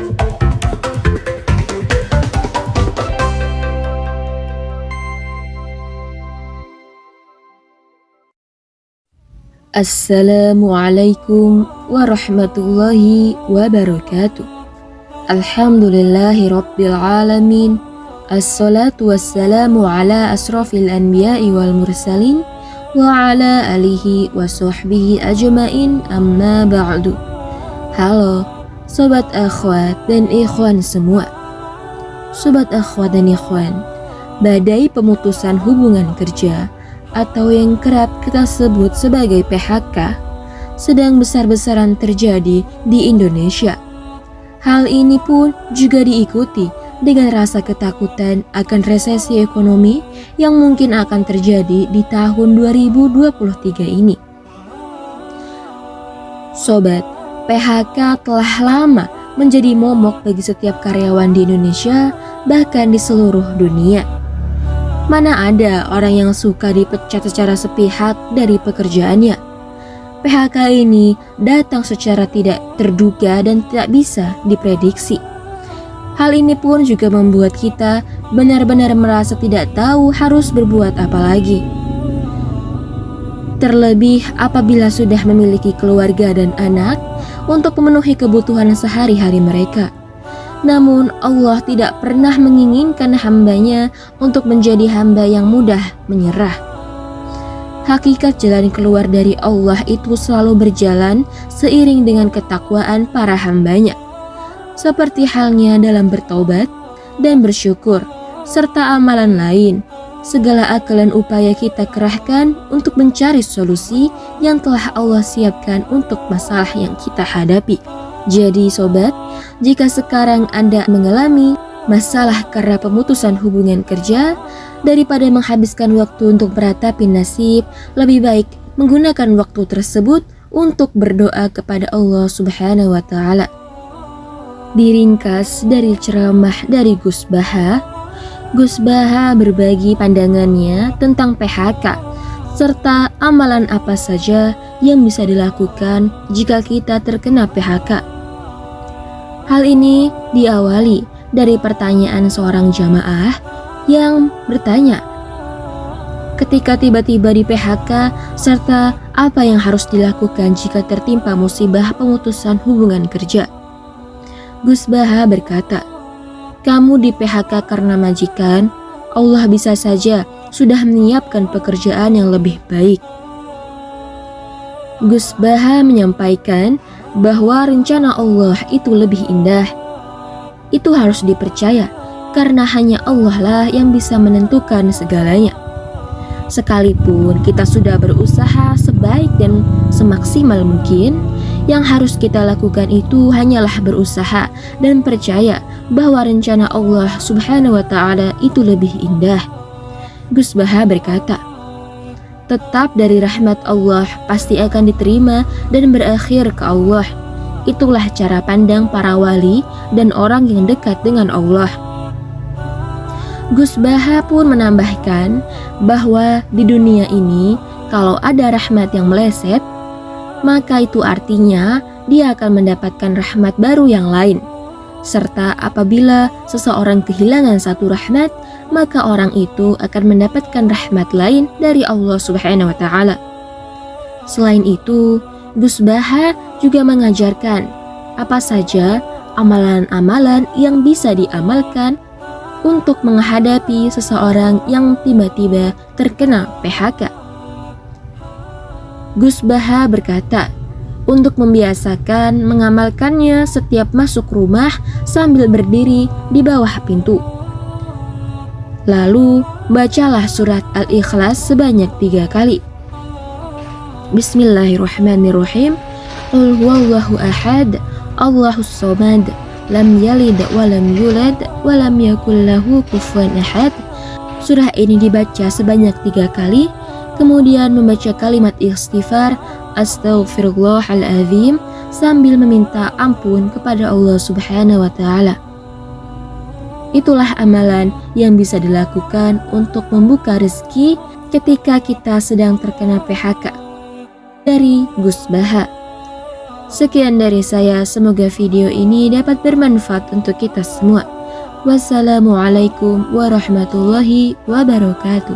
Assalamualaikum warahmatullahi wabarakatuh. Alhamdulillahi rabbil alamin. Assalatu wassalamu ala asrafil anbiya'i wal mursalin wa ala alihi wa sahbihi ajmain, amma ba'du. Halo sobat akhwat dan ikhwan semua. Sobat akhwat dan ikhwan, badai pemutusan hubungan kerja atau yang kerap kita sebut sebagai PHK sedang besar-besaran terjadi di Indonesia. Hal ini pun juga diikuti dengan rasa ketakutan akan resesi ekonomi yang mungkin akan terjadi di tahun 2023 ini. Sobat, PHK telah lama menjadi momok bagi setiap karyawan di Indonesia, bahkan di seluruh dunia. Mana ada orang yang suka dipecat secara sepihak dari pekerjaannya. PHK ini datang secara tidak terduga dan tidak bisa diprediksi. Hal ini pun juga membuat kita benar-benar merasa tidak tahu harus berbuat apa lagi. Terlebih apabila sudah memiliki keluarga dan anak untuk memenuhi kebutuhan sehari-hari mereka. Namun Allah tidak pernah menginginkan hambanya untuk menjadi hamba yang mudah menyerah. Hakikat jalan keluar dari Allah itu selalu berjalan seiring dengan ketakwaan para hambanya. Seperti halnya dalam bertaubat dan bersyukur, serta amalan lain. Segala akal dan upaya kita kerahkan untuk mencari solusi yang telah Allah siapkan untuk masalah yang kita hadapi. Jadi sobat, jika sekarang Anda mengalami masalah karena pemutusan hubungan kerja, daripada menghabiskan waktu untuk meratapi nasib, lebih baik menggunakan waktu tersebut untuk berdoa kepada Allah Subhanahu wa Ta'ala. Diringkas dari ceramah dari Gus Baha berbagi pandangannya tentang PHK serta amalan apa saja yang bisa dilakukan jika kita terkena PHK. Hal ini diawali dari pertanyaan seorang jamaah yang bertanya, ketika tiba-tiba di PHK serta apa yang harus dilakukan jika tertimpa musibah pemutusan hubungan kerja. Gus Baha berkata, kamu di PHK karena majikan, Allah bisa saja sudah menyiapkan pekerjaan yang lebih baik. Gus Baha menyampaikan bahwa rencana Allah itu lebih indah. Itu harus dipercaya karena hanya Allah lah yang bisa menentukan segalanya. Sekalipun kita sudah berusaha sebaik dan semaksimal mungkin, yang harus kita lakukan itu hanyalah berusaha dan percaya bahwa rencana Allah Subhanahu wa Ta'ala itu lebih indah. Gus Baha berkata, tetap dari rahmat Allah pasti akan diterima dan berakhir ke Allah. Itulah cara pandang para wali dan orang yang dekat dengan Allah. Gus Baha pun menambahkan bahwa di dunia ini kalau ada rahmat yang meleset, maka itu artinya dia akan mendapatkan rahmat baru yang lain. Serta apabila seseorang kehilangan satu rahmat, maka orang itu akan mendapatkan rahmat lain dari Allah Subhanahu wa Ta'ala. Selain itu, Gus Baha juga mengajarkan apa saja amalan-amalan yang bisa diamalkan untuk menghadapi seseorang yang tiba-tiba terkena PHK. Gus Baha berkata, untuk membiasakan mengamalkannya setiap masuk rumah sambil berdiri di bawah pintu. Lalu bacalah surat Al-Ikhlas sebanyak 3 kali. Bismillahirrahmanirrahim. Qul huwallahu ahad, Allahus samad, lam yalid wa lam yulad wa lam yakul lahu kufuwan ahad. Surah ini dibaca sebanyak 3 kali, kemudian membaca kalimat istighfar Astaghfirullahaladzim sambil meminta ampun kepada Allah Subhanahu wa Ta'ala. Itulah amalan yang bisa dilakukan untuk membuka rezeki ketika kita sedang terkena PHK. Dari Gus Baha. Sekian dari saya, semoga video ini dapat bermanfaat untuk kita semua. Wassalamualaikum warahmatullahi wabarakatuh.